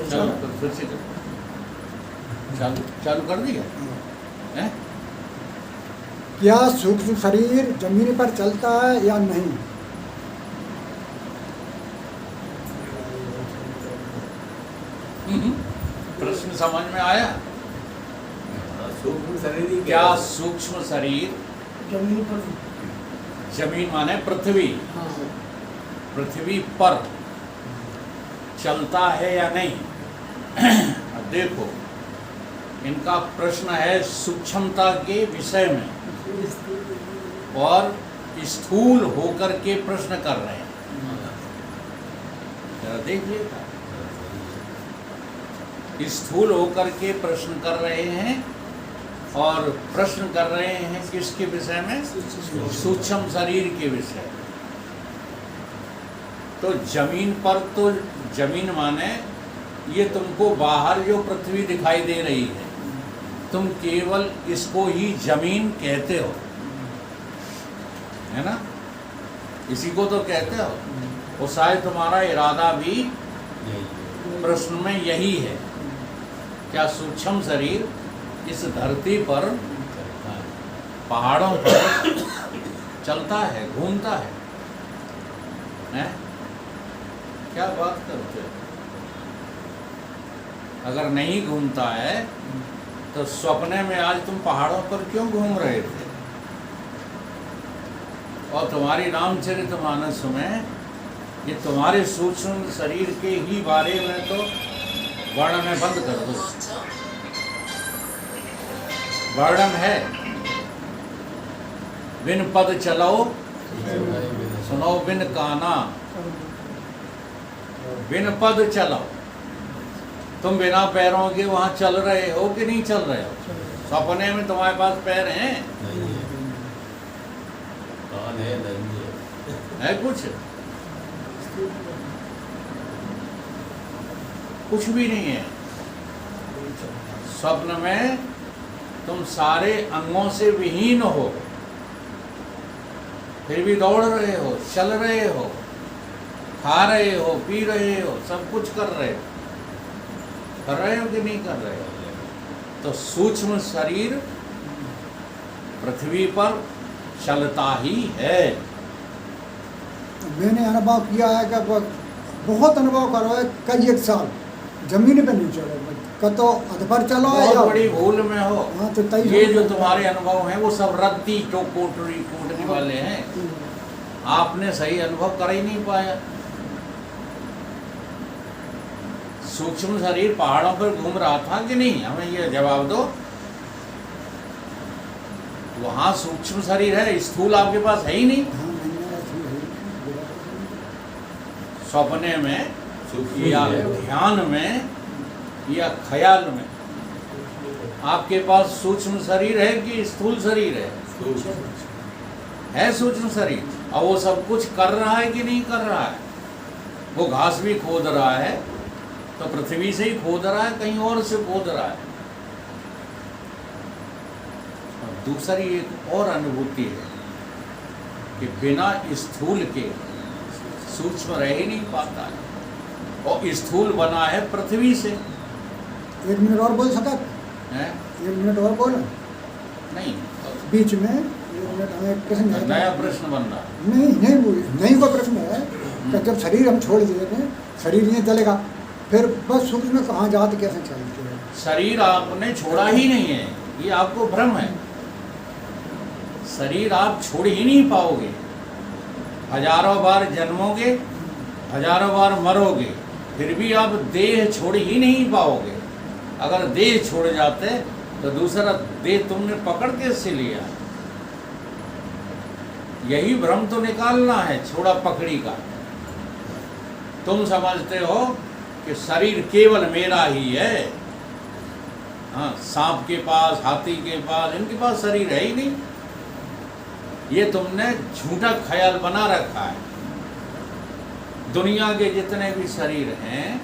चलो तो फिर से करो। चालू चालू कर दिया हैं? क्या सूक्ष्म शरीर जमीन पर चलता है या नहीं? प्रश्न समझ में आया? सूक्ष्म शरीर ही क्या सूक्ष्म शरीर जमीन पर जमीन माने पृथ्वी, हाँ पृथ्वी पर चलता है या नहीं? अब देखो, इनका प्रश्न है सूक्ष्मता के विषय में और स्थूल होकर के प्रश्न कर रहे हैं। जरा देखिए, स्थूल होकर के प्रश्न कर रहे हैं और प्रश्न कर रहे हैं किसके विषय में? सूक्ष्म शरीर के विषय। तो जमीन पर, तो जमीन माने ये तुमको बाहर जो पृथ्वी दिखाई दे रही है, तुम केवल इसको ही जमीन कहते हो, है ना? इसी को तो कहते हो। और शायद तुम्हारा इरादा भी प्रश्न में यही है, क्या सूक्ष्म शरीर इस धरती पर, पहाड़ों पर चलता है, घूमता है? हैं? क्या बात करते हो? अगर नहीं घूमता है तो सपने में आज तुम पहाड़ों पर क्यों घूम रहे थे? और तुम्हारी रामचरितमानस में ये तुम्हारे सूक्ष्म शरीर के ही बारे में तो वर्णन बंद कर दो। वर्णन है, बिन पद चलो सुनो बिन काना, बिन पद चलो। तुम बिना पैरों के वहां चल रहे हो कि नहीं चल रहे हो? सपने में तुम्हारे पास पैर हैं? कान है, नहीं है कुछ? कुछ भी नहीं है। स्वप्न में तुम सारे अंगों से विहीन हो, फिर भी दौड़ रहे हो, चल रहे हो, खा रहे हो, पी रहे हो, सब कुछ कर रहे हो। कर रहे हो कि नहीं कर रहे हो? तो सूक्ष्म शरीर पृथ्वी पर चलता ही है। मैंने अनुभव किया है कि बहुत अनुभव करो है, कई एक साल जमीन पे नहीं चलो, कतो अधपर चलो बहुत या बड़ी भूल में हो। हाँ, तो तई ये जो तुम्हारे अनुभव हैं वो सब रद्दी कोटने वाले हैं। आपने सही अनुभव कर ही नहीं पाया। सूक्ष्म शरीर पहाड़ों पर घूम रहा था कि नहीं? हमें ये जवाब दो। वहां सूक्ष्म शरीर है, स्थूल आपके पास है ही नहीं। हाँ, नहीं, ऐसी है। सपने में सूक्ष्म या है। ध्यान में या ख्याल में आपके पास सूक्ष्म शरीर है कि स्थूल शरीर है? है सूक्ष्म शरीर। और वो सब कुछ कर रहा है कि नहीं कर रहा है? वो घास भी खोद रहा है तो पृथ्वी से ही खोद रहा है, कहीं और से खोद रहा है। और दूसरी एक और अनुभूति है कि बिना स्थूल के सूक्ष्म रह ही नहीं पाता है। और स्थूल बना है पृथ्वी से। 1 मिनट और बोल सकत? है? 1 मिनट और बोल नहीं, बीच में 1 मिनट हमें एक प्रश्न है। नया प्रश्न बन रहा है। नहीं वो प्रश्न है कि जब शरीर हम छोड़ दिए थे, शरीर नहीं चलेगा, फिर बस सूक्ष्म में कहाँ जाते, कैसे चलते हैं? शरीर आपने छोड़ा ही नहीं है, ये आपको भ्रम है। शरीर आप छोड़ ही नहीं पाओगे। हजारों बार जन्मोगे, हजारों बार मरोगे, फिर भी आप देह छोड़ ही नहीं पाओगे। अगर देह छोड़ जाते तो दूसरा देह तुमने पकड़ कैसे लिया? यही भ्रम तो निकालना है, छोड़ा पकड़ी का। तुम समझते हो कि शरीर केवल मेरा ही है। हाँ, सांप के पास, हाथी के पास, इनके पास शरीर है ही नहीं। ये तुमने झूठा ख्याल बना रखा है। दुनिया के जितने भी शरीर हैं,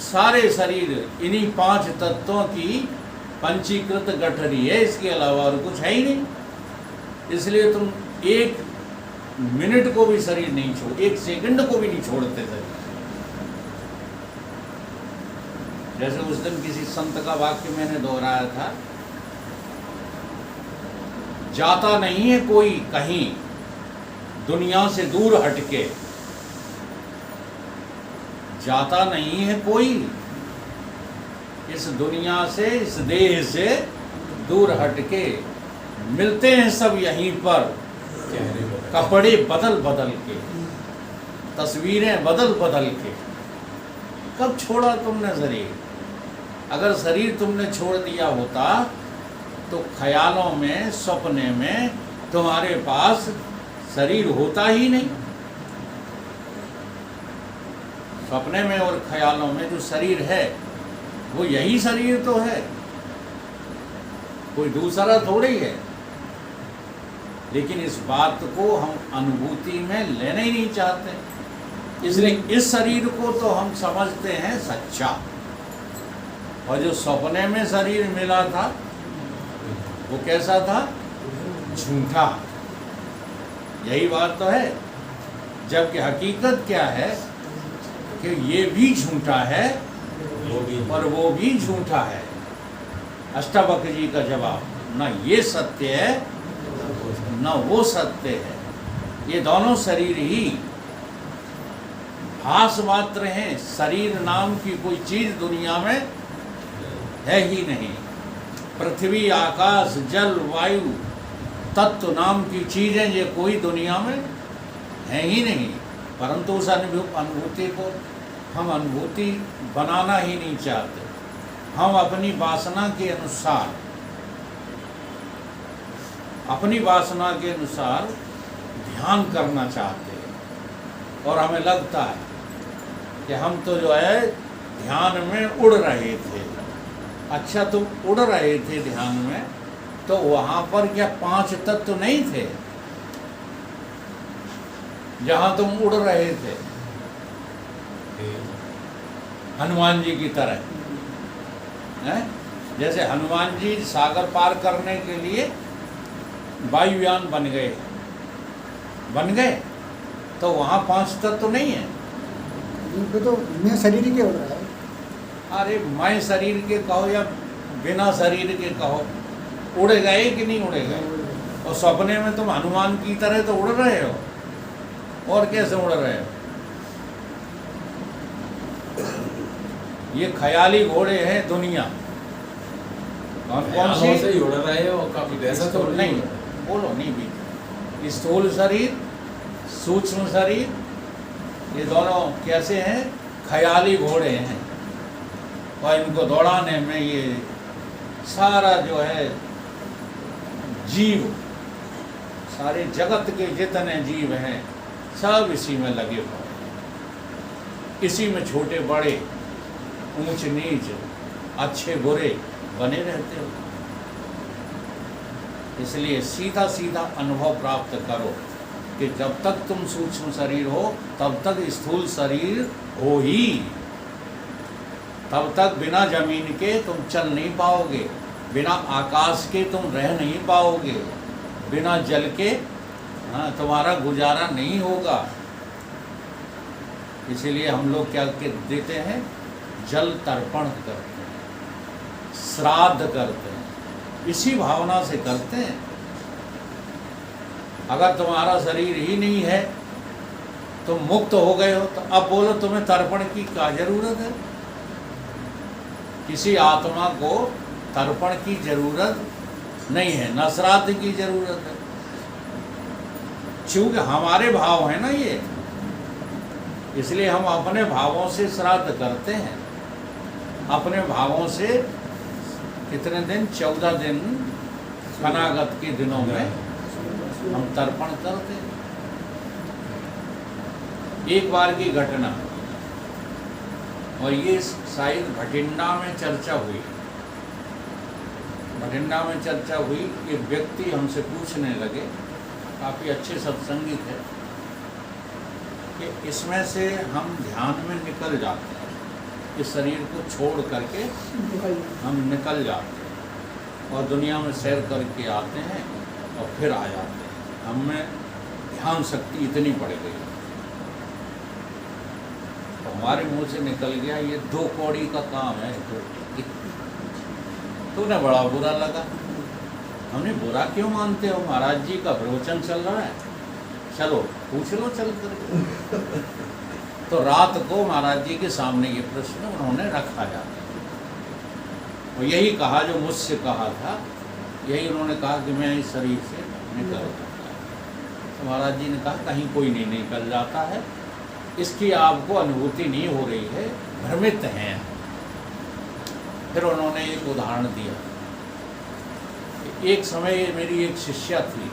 सारे शरीर इन्हीं 5 तत्वों की पंचीकृत गठरी है, इसके अलावा और कुछ है ही नहीं। इसलिए तुम 1 मिनट को भी शरीर नहीं छोड़, 1 सेकंड को भी नहीं छोड़ते शरीर। जैसे उस दिन किसी संत का वाक्य मैंने दोहराया था, जाता नहीं है कोई कहीं दुनिया से दूर हटके, जाता नहीं है कोई इस दुनिया से, इस देह से दूर हटके, मिलते हैं सब यहीं पर, चेहरे बदल कपड़े बदल बदल के, तस्वीरें बदल बदल के। कब छोड़ा तुमने शरीर? अगर शरीर तुमने छोड़ दिया होता तो ख्यालों में, सपने में तुम्हारे पास शरीर होता ही नहीं। सपने में और ख्यालों में जो शरीर है वो यही शरीर तो है, कोई दूसरा थोड़ी है। लेकिन इस बात को हम अनुभूति में लेना ही नहीं चाहते, इसलिए इस शरीर को तो हम समझते हैं सच्चा, और जो सपने में शरीर मिला था वो कैसा था? झूठा। यही बात तो है। जबकि हकीकत क्या है कि ये भी झूठा है वो भी और वो भी झूठा है। अष्टावक्र जी का जवाब, ना ये सत्य है न वो सत्य है, ये दोनों शरीर ही भास मात्र हैं। शरीर नाम की कोई चीज दुनिया में है ही नहीं। पृथ्वी, आकाश, जल, वायु, तत्व नाम की चीजें ये कोई दुनिया में है ही नहीं। परंतु उस अनुभूति को हम अनुभूति बनाना ही नहीं चाहते। हम अपनी वासना के अनुसार, अपनी वासना के अनुसार ध्यान करना चाहते हैं, और हमें लगता है कि हम तो जो है ध्यान में उड़ रहे थे। अच्छा, तुम उड़ रहे थे ध्यान में, तो वहाँ पर क्या 5 तत्व नहीं थे जहाँ तुम उड़ रहे थे? हनुमान जी की तरह हैं? जैसे हनुमान जी सागर पार करने के लिए वायुयान बन गए, तो वहाँ 5 तत्व नहीं है। इनको तो मैं शरीर के हो रहा है। अरे मैं शरीर के कहो या बिना शरीर के कहो, उड़ गए कि नहीं उड़े गए? और सपने में तुम हनुमान की तरह तो उड़ रहे हो, और कैसे उड़ रहे हो? ये ख्याली घोड़े हैं दुनिया। कौन सी? ख्यालों से ही उड़ रहे हो काफी, वैसा तो नहीं, बोलो नहीं भी। स्थूल शरीर, सूक्ष्म शरीर, ये दोनों कैसे हैं? ख्याली घोड़े हैं, और इनको दौड़ाने में ये सारा जो है जीव, सारे जगत के जितने जीव हैं सब इसी में लगे हुए, इसी में छोटे बड़े, ऊंच नीच, अच्छे बुरे बने रहते हो। इसलिए सीधा सीधा अनुभव प्राप्त करो कि जब तक तुम सूक्ष्म शरीर हो तब तक स्थूल शरीर हो ही। तब तक बिना जमीन के तुम चल नहीं पाओगे, बिना आकाश के तुम रह नहीं पाओगे, बिना जल के तुम्हारा गुजारा नहीं होगा। इसीलिए हम लोग क्या देते हैं? जल तर्पण करते हैं, श्राद्ध करते हैं, इसी भावना से करते हैं। अगर तुम्हारा शरीर ही नहीं है, तुम मुक्त हो गए हो, तो अब बोलो तुम्हें तर्पण की क्या जरूरत है? किसी आत्मा को तर्पण की जरूरत नहीं है, न श्राद्ध की जरूरत है। चूंकि हमारे भाव है ना ये, इसलिए हम अपने भावों से श्राद्ध करते हैं। अपने भावों से कितने दिन? 14 दिन अनागत के दिनों में हम तर्पण करते हैं। एक बार की घटना, और ये शायद भटिंडा में चर्चा हुई। भटिंडा में चर्चा हुई, एक व्यक्ति हमसे पूछने लगे, काफ़ी अच्छे सत्संगी थे, कि इसमें से हम ध्यान में निकल जाते हैं, इस शरीर को छोड़ करके हम निकल जाते हैं और दुनिया में सैर करके आते हैं और फिर आ जाते हैं। हमें ध्यान शक्ति इतनी बढ़ गई। तो हमारे मुंह से निकल गया, ये 2 कौड़ी का काम है। तो उन्हें बड़ा बुरा लगा। हमने बुरा क्यों मानते हो, महाराज जी का प्रवचन चल रहा है, चलो पूछ लो चल कर। तो रात को महाराज जी के सामने ये प्रश्न उन्होंने रखा जाता, और यही कहा जो मुझसे कहा था, यही उन्होंने कहा कि मैं इस शरीर से निकल जाता। तो महाराज जी ने कहा कहीं कोई नहीं निकल जाता है, इसकी आपको अनुभूति नहीं हो रही है, भ्रमित हैं। फिर उन्होंने एक उदाहरण दिया। एक समय मेरी एक शिष्या थी,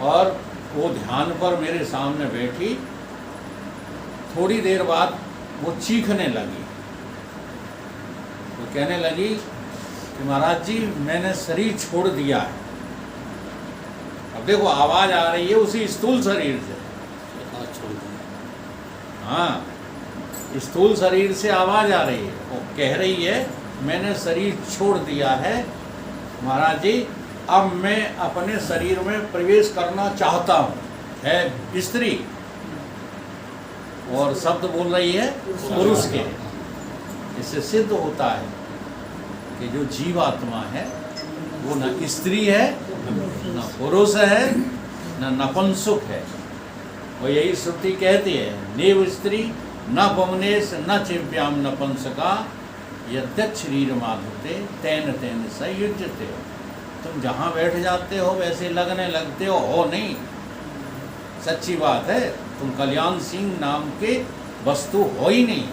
और वो ध्यान पर मेरे सामने बैठी, थोड़ी देर बाद वो चीखने लगी। वो कहने लगी कि महाराज जी मैंने शरीर छोड़ दिया है। अब देखो आवाज आ रही है उसी स्थूल शरीर से, हाँ स्थूल शरीर से आवाज आ रही है। वो कह रही है मैंने शरीर छोड़ दिया है महाराज जी, अब मैं अपने शरीर में प्रवेश करना चाहता हूँ। है स्त्री और शब्द बोल रही है पुरुष के। इससे सिद्ध होता है कि जो जीवात्मा है वो न स्त्री है, न पुरुष है, न नपुंसक है। और यही श्रुति कहती है नेव स्त्री न पवनेश न चिव्याम नपुंसका यद्यत् शरीर माधुते तेन तेन संयुज्यते। तुम जहाँ बैठ जाते हो वैसे लगने लगते हो नहीं। सच्ची बात है, तुम कल्याण सिंह नाम के वस्तु हो ही नहीं,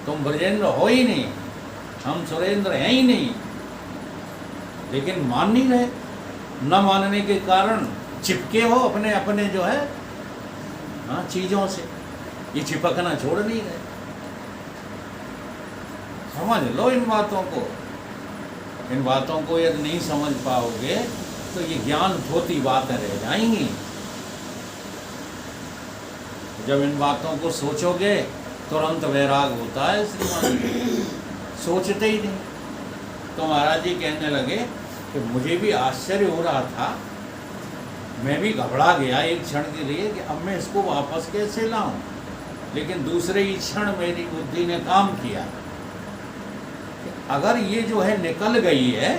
तुम ब्रजेंद्र हो ही नहीं, हम सुरेंद्र हैं ही नहीं। लेकिन मान नहीं रहे, न मानने के कारण चिपके हो अपने अपने जो है हाँ चीजों से, ये चिपकना छोड़ नहीं रहे। समझ लो इन बातों को। इन बातों को यदि नहीं समझ पाओगे तो ये ज्ञान धोती बातें रह जाएंगी। जब इन बातों को सोचोगे तुरंत वैराग होता है श्रीमान, सोचते ही नहीं। तो महाराज जी कहने लगे कि मुझे भी आश्चर्य हो रहा था, मैं भी घबरा गया एक क्षण के लिए कि अब मैं इसको वापस कैसे लाऊं। लेकिन दूसरे ही क्षण मेरी बुद्धि ने काम किया कि अगर ये जो है निकल गई है,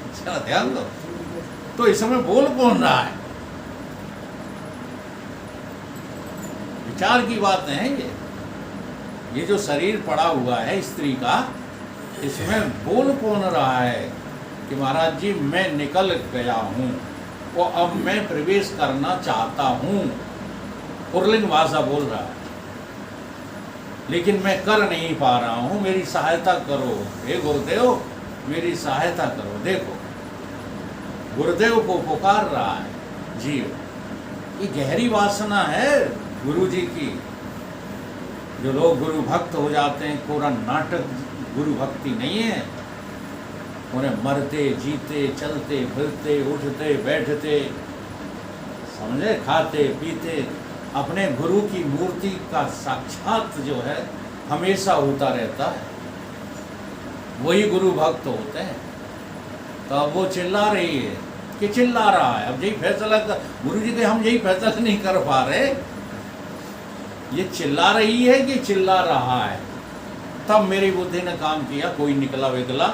अच्छा ध्यान दो, तो इस समय बोल कौन रहा है। विचार की बात है ये जो शरीर पड़ा हुआ है स्त्री का, इसमें बोल कौन रहा है कि महाराज जी मैं निकल गया हूँ, वो अब मैं प्रवेश करना चाहता हूँ। पुरलिंग भाषा बोल रहा है, लेकिन मैं कर नहीं पा रहा हूँ, मेरी सहायता करो हे गुरुदेव, मेरी सहायता करो। देखो गुरुदेव को पुकार रहा है जीव। ये गहरी वासना है गुरु जी की। जो लोग गुरु भक्त हो जाते हैं, पूरा नाटक गुरु भक्ति नहीं है। उन्हें मरते जीते चलते फिरते उठते बैठते समझे, खाते पीते अपने गुरु की मूर्ति का साक्षात जो है हमेशा होता रहता है। वही गुरु भक्त होते हैं। तो अब वो चिल्ला रही है कि चिल्ला रहा है, अब यही फैसला कर, गुरु जी के हम यही फैसला नहीं कर पा रहे, ये चिल्ला रही है कि चिल्ला रहा है। तब मेरी बुद्धि ने काम किया, कोई निकला विकला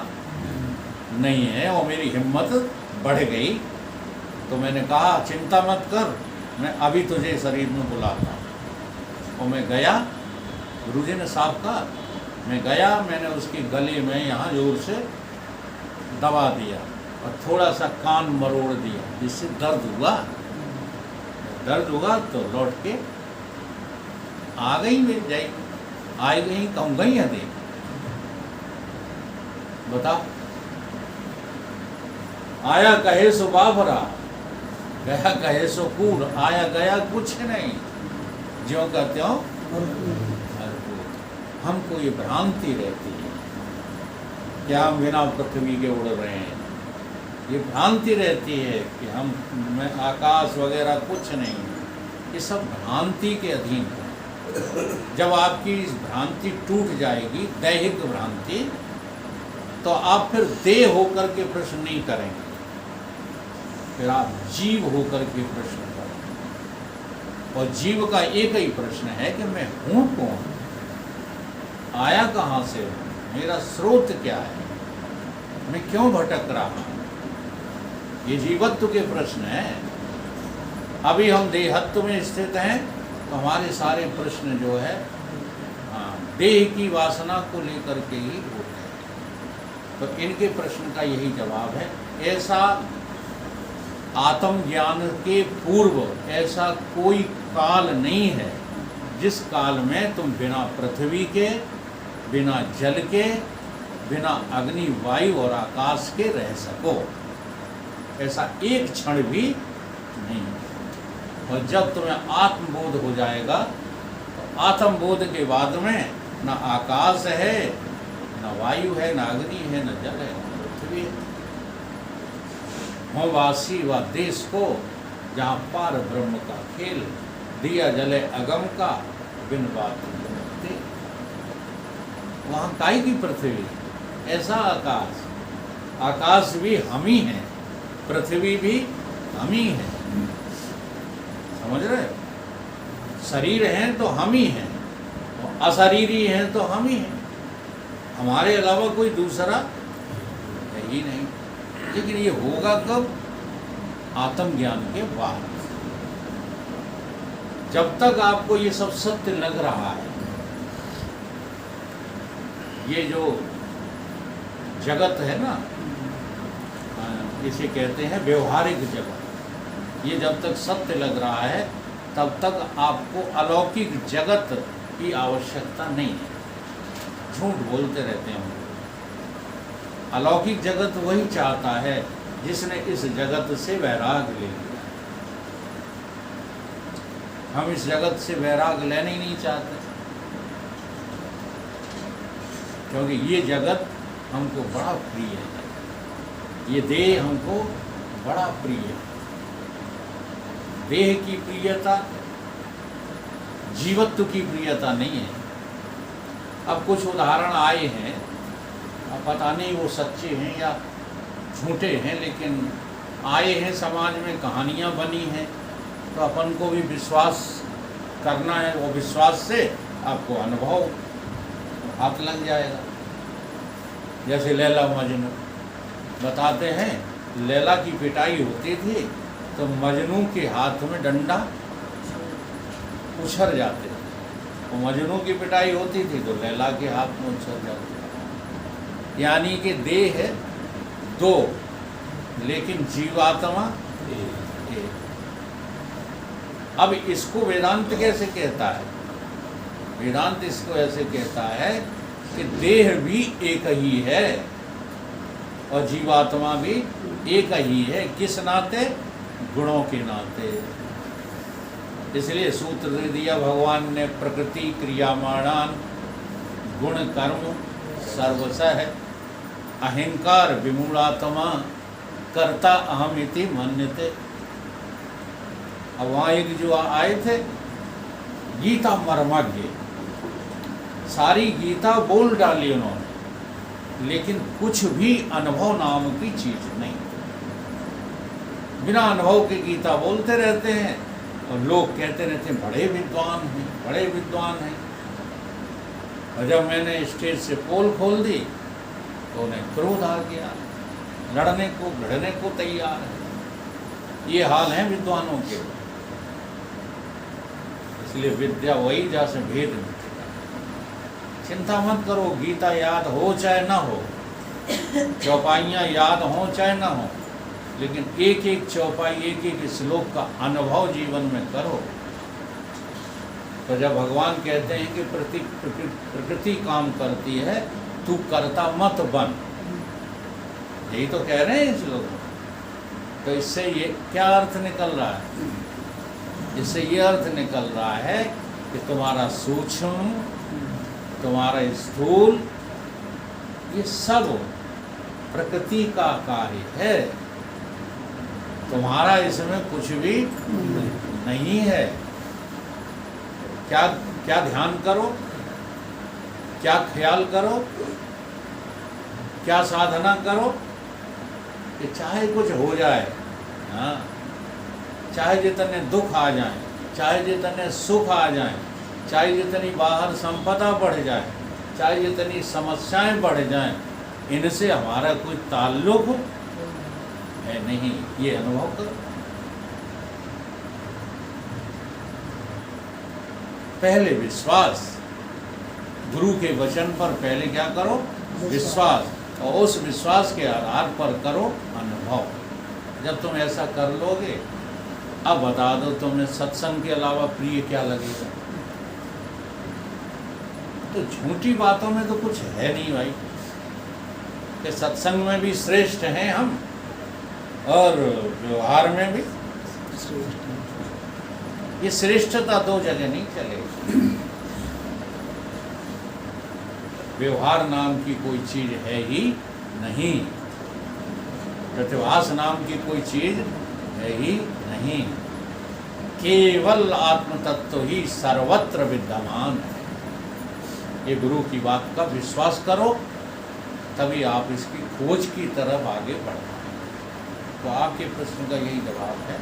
नहीं है, और मेरी हिम्मत बढ़ गई। तो मैंने कहा चिंता मत कर, मैं अभी तुझे शरीर में बुलाता हूँ। और मैं गया, गुरुजी ने साफ कहा, मैं गया, मैंने उसके गले में यहाँ जोर से दबा दिया और थोड़ा सा कान मरोड़ दिया, जिससे दर्द हुआ। दर्द हुआ तो लौट के आ गई, मेरी जाई आ गई, कहूँ गई है देख, बता। आया कहे सो बाबरा, गया कहे सो कूड़, आया गया कुछ नहीं, ज्यों कहते हो। हमको ये भ्रांति रहती है कि हम बिना पृथ्वी के उड़ रहे हैं। ये भ्रांति रहती है कि हम में आकाश वगैरह कुछ नहीं है। ये सब भ्रांति के अधीन है। जब आपकी इस भ्रांति टूट जाएगी, दैहिक भ्रांति, तो आप फिर देह होकर के प्रश्न नहीं करेंगे, फिर आप जीव होकर के प्रश्न करेंगे। और जीव का एक ही प्रश्न है कि मैं हूँ कौन, आया कहाँ से हूँ, मेरा स्रोत क्या है, मैं क्यों भटक रहा हूँ। ये जीवत्व के प्रश्न हैं। अभी हम देहत्व में स्थित हैं तो हमारे सारे प्रश्न जो है देह की वासना को लेकर के ही होते हैं। तो इनके प्रश्न का यही जवाब है, ऐसा आत्मज्ञान के पूर्व ऐसा कोई काल नहीं है जिस काल में तुम बिना पृथ्वी के, बिना जल के, बिना अग्नि, वायु और आकाश के रह सको। ऐसा एक क्षण भी नहीं। और जब तुम्हें आत्मबोध हो जाएगा तो आत्मबोध के बाद में न आकाश है, न वायु है, न अग्नि है, न जल है, न पृथ्वी है। वासी व देश को जहाँ पार ब्रह्म का खेल, दिया जले अगम का बिन बात दे। वहाँ काई की पृथ्वी, ऐसा आकाश, आकाश भी हम ही हैं, पृथ्वी भी हम ही हैं। समझ रहे? शरीर हैं तो हम ही हैं, और अशरीरी हैं तो हम ही हैं, हमारे अलावा कोई दूसरा है ही नहीं। लेकिन ये होगा कब? आत्मज्ञान के बाद। जब तक आपको ये सब सत्य लग रहा है, ये जो जगत है ना, इसे कहते हैं व्यवहारिक जगत, ये जब तक सत्य लग रहा है तब तक आपको अलौकिक जगत की आवश्यकता नहीं है। झूठ बोलते रहते हैं। अलौकिक जगत वही चाहता है जिसने इस जगत से वैराग ले लिया। हम इस जगत से वैराग लेना ही नहीं चाहते, क्योंकि ये जगत हमको बड़ा प्रिय है, ये देह हमको बड़ा प्रिय है। देह की प्रियता जीवत्व की प्रियता नहीं है। अब कुछ उदाहरण आए हैं, अब पता नहीं वो सच्चे हैं या झूठे हैं, लेकिन आए हैं, समाज में कहानियाँ बनी हैं, तो अपन को भी विश्वास करना है। वो विश्वास से आपको अनुभव हाथ लग जाएगा। जैसे लैला मजनू बताते हैं, लैला की पिटाई होती थी तो मजनू के हाथ में डंडा उछल जाते थे। वो मजनू की पिटाई होती थी तो लैला के हाथ में उछल जाते थे। यानी कि देह है दो, लेकिन जीवात्मा एक। अब इसको वेदांत कैसे कहता है? वेदांत इसको ऐसे कहता है कि देह भी एक ही है और जीवात्मा भी एक ही है। किस नाते? गुणों के नाते। इसलिए सूत्र दे दिया भगवान ने, प्रकृति क्रियामाणान गुण कर्म सर्वशः अहंकार विमूढ़ात्मा कर्ता अहमिति मन्यते। अब वहाँ एक जो आए थे गीता मर्मज्ञ, सारी गीता बोल डाली उन्होंने, लेकिन कुछ भी अनुभव नाम की चीज नहीं। बिना अनुभव के गीता बोलते रहते हैं और लोग कहते रहते हैं बड़े विद्वान हैं, बड़े विद्वान हैं। और जब मैंने स्टेज से पोल खोल दी तो उन्हें क्रोध आ गया, लड़ने को भिड़ने को तैयार है। ये हाल है विद्वानों के। इसलिए विद्या वही जैसे भेद मिटेगा। चिंता मत करो, गीता याद हो चाहे ना हो, चौपाइयाँ याद हो चाहे ना हो, लेकिन एक एक चौपाई, एक एक श्लोक का अनुभव जीवन में करो। तो जब भगवान कहते हैं कि प्रकृति काम करती है, तू करता मत बन, यही तो कह रहे हैं इस लोग। तो इससे ये क्या अर्थ निकल रहा है? इससे ये अर्थ निकल रहा है कि तुम्हारा सूक्ष्म, तुम्हारा स्थूल, ये सब प्रकृति का कार्य है। तुम्हारा इसमें कुछ भी नहीं है। क्या क्या ध्यान करो, क्या ख्याल करो, क्या साधना करो कि चाहे कुछ हो जाए, हाँ, चाहे जितने दुख आ जाएं, चाहे जितने सुख आ जाएं, चाहे जितनी बाहर संपदा बढ़ जाए, चाहे जितनी समस्याएं बढ़ जाएं, इनसे हमारा कोई ताल्लुक है नहीं। ये अनुभव करो। पहले विश्वास, गुरु के वचन पर पहले क्या करो? विश्वास, और उस विश्वास के आधार पर करो अनुभव। जब तुम ऐसा कर लोगे, अब बता दो तुम्हें सत्संग के अलावा प्रिय क्या लगेगा? तो झूठी बातों में तो कुछ है नहीं भाई, कि सत्संग में भी श्रेष्ठ हैं हम और व्यवहार में भी। ये श्रेष्ठता दो जगह नहीं चलेगी। व्यवहार नाम की कोई चीज है ही नहीं, प्रतिभास नाम की कोई चीज है ही नहीं। केवल आत्म तत्व ही सर्वत्र विद्यमान है। ये गुरु की बात का विश्वास करो, तभी आप इसकी खोज की तरफ आगे बढ़ पाएंगे। तो आपके प्रश्न का यही जवाब है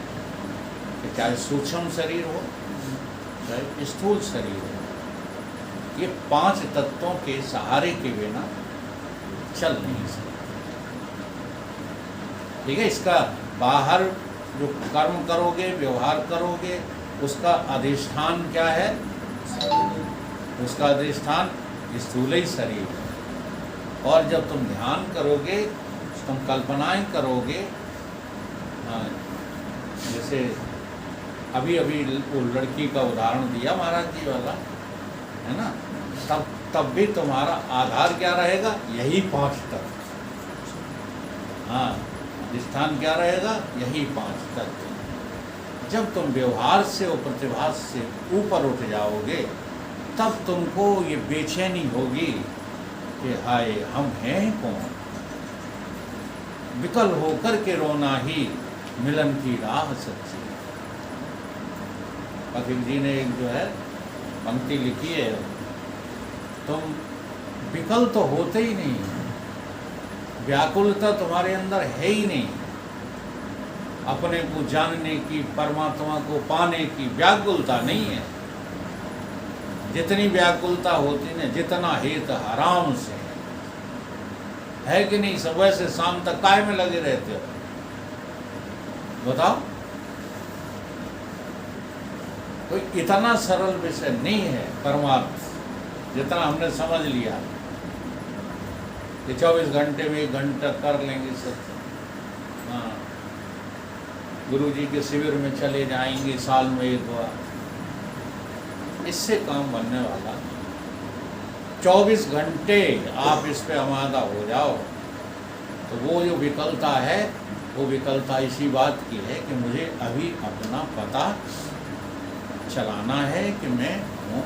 कि चाहे सूक्ष्म शरीर हो, चाहे स्थूल शरीर हो, ये 5 तत्वों के सहारे के बिना चल नहीं सकते। ठीक है, इसका बाहर जो कर्म करोगे, व्यवहार करोगे, उसका अधिष्ठान क्या है? उसका अधिष्ठान स्थूल ही शरीर है। और जब तुम ध्यान करोगे, तुम कल्पनाएं करोगे, जैसे अभी अभी वो लड़की का उदाहरण दिया महाराज जी वाला, है ना, तब भी तुम्हारा आधार क्या रहेगा? यही 5 तत्व। हाँ, अधिष्ठान क्या रहेगा? यही 5 तत्व। जब तुम व्यवहार से और प्रतिभास से ऊपर उठ जाओगे, तब तुमको ये बेचैनी होगी कि हाय हम हैं कौन। विकल होकर के रोना ही मिलन की राह सच्ची। फकीर जी ने एक जो है पंक्ति लिखी है, तुम विकल तो होते ही नहीं, व्याकुलता तुम्हारे अंदर है ही नहीं। अपने को जानने की, परमात्मा को पाने की व्याकुलता नहीं है। जितनी व्याकुलता होती है, जितना हेत हराम से है कि नहीं, सुबह से शाम तक काय में लगे रहते हो? बताओ। कोई इतना सरल विषय नहीं है परमार्थ, जितना हमने समझ लिया कि 24 घंटे में 1 घंटा कर लेंगे सत्संग। हाँ, गुरु जी के शिविर में चले जाएंगे साल में 1 बार, इससे काम बनने वाला। 24 घंटे आप इस पे आमादा हो जाओ, तो वो जो विकलता है, वो विकलता इसी बात की है कि मुझे अभी अपना पता चलाना है कि मैं हूँ।